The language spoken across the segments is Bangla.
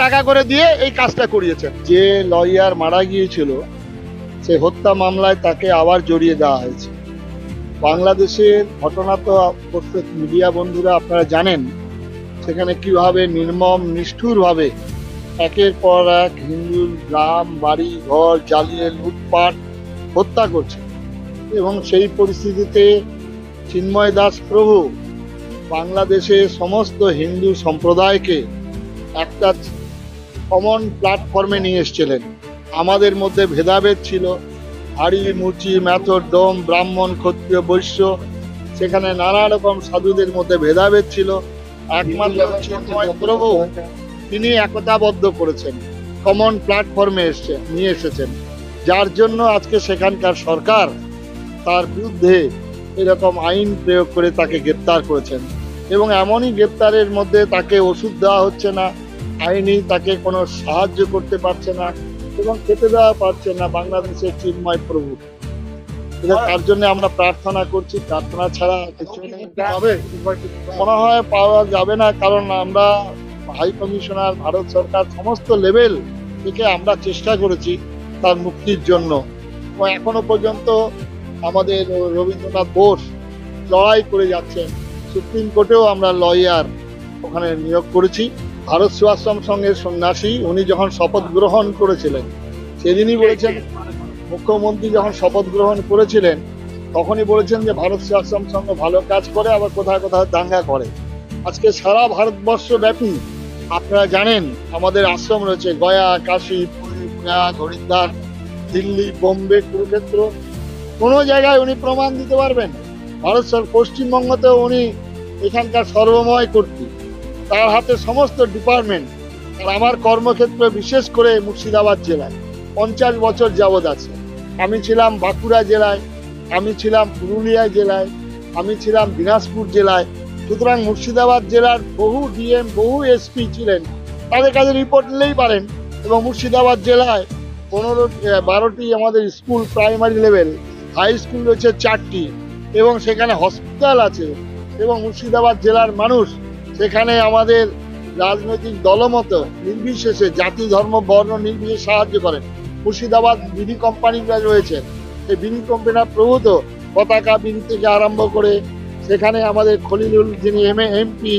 টাকা করে দিয়ে এই কাজটা করিয়েছেন। যে লয়ার মারা গিয়েছিল সেই হত্যা মামলায় তাকে আবার জড়িয়ে দেওয়া হয়েছে। বাংলাদেশের ঘটনা তো প্রত্যেক মিডিয়া বন্ধুরা আপনারা জানেন, সেখানে কিভাবে নির্মম নিষ্ঠুরভাবে একের পর এক হিন্দু গ্রাম বাড়ি ঘর জ্বালিয়ে লুটপাট হত্যা করছে। এবং সেই পরিস্থিতিতে চিন্ময় দাস প্রভু বাংলাদেশের সমস্ত হিন্দু সম্প্রদায়কে একটা কমন প্ল্যাটফর্মে নিয়ে এসেছিলেন। আমাদের মধ্যে ভেদাভেদ ছিল, হাড়ি মুচি মেথর ডোম ব্রাহ্মণ ক্ষত্রিয় বৈশ্য, সেখানে নানা রকম সাধুদের মধ্যে ভেদাভেদ ছিল। একমাত্র চিন্ময় প্রভু তিনি একতাবদ্ধ করেছেন, কমন প্ল্যাটফর্মে নিয়ে এসেছেন, যার জন্য আজকে সেখানকার সরকার তার বিরুদ্ধে এরকম আইন প্রয়োগ করে তাকে গ্রেপ্তার করেছেন। এবং এমনই গ্রেপ্তারের মধ্যে তাকে ওষুধ দেওয়া হচ্ছে না, আইনি তাকে কোনো সাহায্য করতে পারছে না এবং খেতে দেওয়া পারছে না বাংলাদেশের চিন্ময় প্রভু। তার জন্য আমরা প্রার্থনা করছি, প্রার্থনা ছাড়া কিছু মনে হয় পাওয়া যাবে না। কারণ আমরা হাই কমিশনার, ভারত সরকার সমস্ত লেভেল থেকে আমরা চেষ্টা করেছি তার মুক্তির জন্য। এখনো পর্যন্ত আমাদের রবীন্দ্রনাথ বোস লড়াই করে যাচ্ছেন, সুপ্রিম কোর্টেও আমরা লয়ার ওখানে নিয়োগ করেছি। ভারত সেবাশ্রম সংঘের সন্ন্যাসী উনি যখন শপথ গ্রহণ করেছিলেন সেদিনই বলেছেন, মুখ্যমন্ত্রী যখন শপথ গ্রহণ করেছিলেন তখনই বলেছেন যে ভারত সেবাশ্রম সংঘ ভালো কাজ করে, আবার কোথাও কোথাও দাঙ্গা করে। আজকে সারা ভারতবর্ষ ব্যাপী আপনারা জানেন আমাদের আশ্রম রয়েছে, গয়া, কাশী, পুরী, প্রয়াগ, হরিদ্বার, দিল্লি, বোম্বে, কুরুক্ষেত্র, কোনো জায়গায় উনি প্রমাণ দিতে পারবেন। ভারত সরকার পশ্চিমবঙ্গতেও উনি এখানকার সর্বময় কর্তৃ, তার হাতে সমস্ত ডিপার্টমেন্ট। আর আমার কর্মক্ষেত্র বিশেষ করে মুর্শিদাবাদ জেলায় 50 বছর যাবৎ আছে। আমি ছিলাম বাঁকুড়া জেলায়, আমি ছিলাম পুরুলিয়া জেলায়, আমি ছিলাম দিনাজপুর জেলায়। সুতরাং মুর্শিদাবাদ জেলার বহু ডিএম, বহু এসপি ছিলেন, তাদের কাছে রিপোর্ট নিলেই পারেন। এবং মুর্শিদাবাদ জেলায় 12টি আমাদের school, primary level, high school রয়েছে 4টি, এবং সেখানে হসপিটাল আছে। এবং মুর্শিদাবাদ জেলার মানুষ সেখানে আমাদের রাজনৈতিক দলমত নির্বিশেষে, জাতি ধর্ম বর্ণ নির্বিশেষে সাহায্য করেন। মুর্শিদাবাদ বিড়ি কোম্পানিরা রয়েছে, এই বিড়ি কোম্পানির প্রভূত পতাকা বিড়ি থেকে আরম্ভ করে সেখানে আমাদের খলিলুল যিনি এমপি,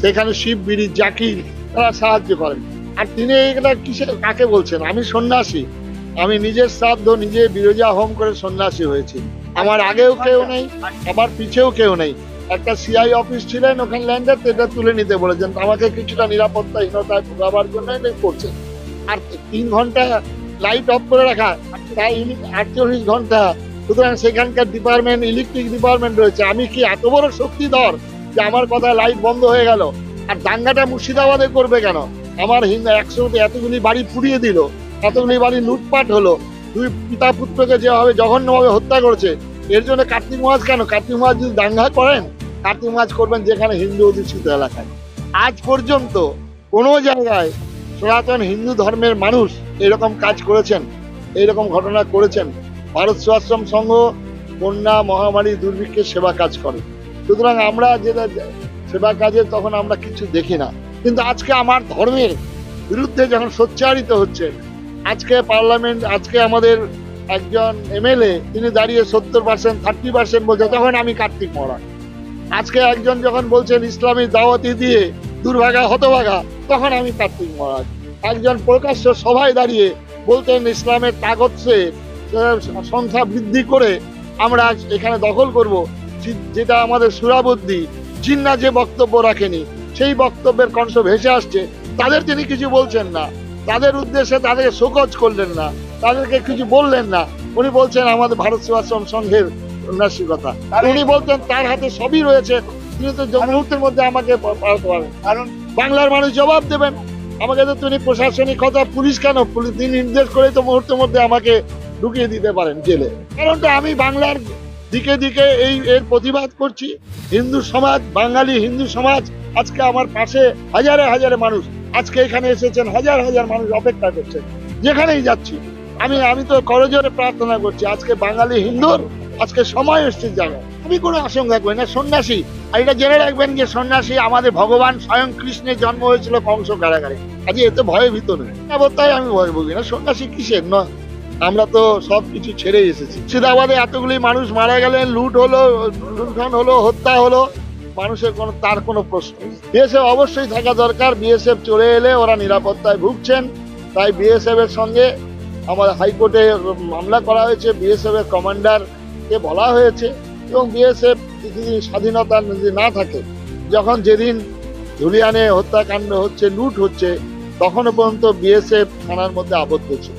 সেখানে শিব বিড়ি, জাকির, তারা সাহায্য করেন। আর তিনি এটা কিসের কাকে বলছেন? আমি সন্ন্যাসী, আমি নিজের শ্রাদ্ধ নিজে বিরজা হোম করে সন্ন্যাসী হয়েছি। আমার আগেও কেউ নেই, আমার পিছেও কেউ নেই। একটা সিআই অফিস ছিলেন ওখানে ল্যান্ডার, এটা তুলে নিতে বলেছেন, আমাকে কিছুটা নিরাপত্তাহীনতায় ভোগাবার জন্য এটা করছে। আর 3 ঘন্টা লাইট অফ করে রাখা, তাই 48 ঘন্টা। সুতরাং সেখানকার ডিপার্টমেন্ট, ইলেকট্রিক ডিপার্টমেন্ট রয়েছে। আমি কি এত বড় শক্তিধর যে আমার কথা লাইট বন্ধ হয়ে গেল? আর দাঙ্গাটা মুর্শিদাবাদে করবে কেন? আমার হিন্দু 100 এতগুলি বাড়ি পুড়িয়ে দিল, এতগুলি বাড়ি লুটপাট হলো, 2 পিতা পুত্রকে যেভাবে জঘন্যভাবে হত্যা করেছে, এর জন্য কার্তিক মাস কেন? কার্তিক মাস যদি দাঙ্গা করেন, কার্তিক মাস করবেন যেখানে হিন্দু অধিষ্ঠিত এলাকায়। আজ পর্যন্ত কোনো জায়গায় সনাতন হিন্দু ধর্মের মানুষ এরকম কাজ করেছেন, এইরকম ঘটনা করেছেন? ভারত সেবাশ্রম সংঘ বন্যা, মহামারী, দুর্ভিক্ষের সেবা কাজ করে। সুতরাং আমরা যেটা সেবা কাজে তখন আমরা কিছু দেখি না। কিন্তু আজকে আমার ধর্মের বিরুদ্ধে যখন সোচ্চারিত হচ্ছে, আজকে পার্লামেন্ট, আজকে আমাদের একজন এমএলএ তিনি দাঁড়িয়ে 70%, 30% বলছে, তখন আমি কার্তিক মহারাজ। আজকে একজন যখন বলছেন ইসলামী দাওয়াতি দিয়ে দুর্ভাগা হতভাগা, তখন আমি কার্তিক মহারাজ। একজন প্রকাশ্য সভায় দাঁড়িয়ে বলতেন ইসলামের তাগতসে সংখ্যা বৃদ্ধি করে আমরা এখানে দখল করব, যেটা আমাদের সুরাবুদ্ধি জিন্না যে বক্তব্য রাখেনি, সেই বক্তব্যের কণ্ঠ ভেসে আসছে। তাদের তিনি কিছু বলছেন না, তাদের উদ্দেশ্যে তাদেরকে শোকজ করলেন না, তাদেরকে কিছু বললেন না। উনি বলছেন আমাদের ভারত সেবাশ্রম সংঘের সন্ন্যাসীর কথা। উনি বলতেন তার হাতে সবই রয়েছে, তিনি তো মুহূর্তের মধ্যে আমাকে পাঠাতে পারেন। কারণ বাংলার মানুষ জবাব দেবেন, আমাকে তো তিনি প্রশাসনিক কথা, পুলিশ কেন, তিনি নির্দেশ করে তো মুহূর্তের মধ্যে আমাকে ঢুকিয়ে দিতে পারেন জেলে। কারণটা আমি বাংলার দিকে দিকে এর প্রতিবাদ করছি। হিন্দু সমাজ, বাঙালি হিন্দু সমাজ আজকে আমার পাশে, হাজারে হাজারে মানুষ আজকে এখানে এসেছেন, হাজার হাজার মানুষ অপেক্ষা করছেন। যেখানেই যাচ্ছি আমি তো করজোরে প্রার্থনা করছি, আজকে বাঙালি হিন্দুর আজকে সময় এসছে জায়গায়। আমি কোনো আশঙ্কা করি না, সন্ন্যাসী আর এটা জেনে রাখবেন যে সন্ন্যাসী আমাদের ভগবান স্বয়ং কৃষ্ণের জন্ম হয়েছিল কংস কারাগারে। আজ এতে ভয়ে ভীত নয়, তাই আমি ভয় ভুগি না। সন্ন্যাসী কিসের নয়, আমরা তো সবকিছু ছেড়ে এসেছি। মুর্শিদাবাদে এতগুলি মানুষ মারা গেলেন, লুণ্ঠন হলো, হত্যা হলো, মানুষের তার কোনো প্রশ্ন নেই। বিএসএফ অবশ্যই থাকা দরকার। বিএসএফ চলে এলে ওরা নিরাপত্তায় ভুগছেন, তাই বিএসএফ এর সঙ্গে আমাদের হাইকোর্টে মামলা করা হয়েছে। বিএসএফ এর কমান্ডারকে বলা হয়েছে, এবং বিএসএফ কিছুদিন স্বাধীনতা যদি না থাকে, যেদিন ধুলিয়ানে হত্যাকাণ্ড হচ্ছে, লুট হচ্ছে, তখনও পর্যন্ত বিএসএফ থানার মধ্যে আবদ্ধ ছিল।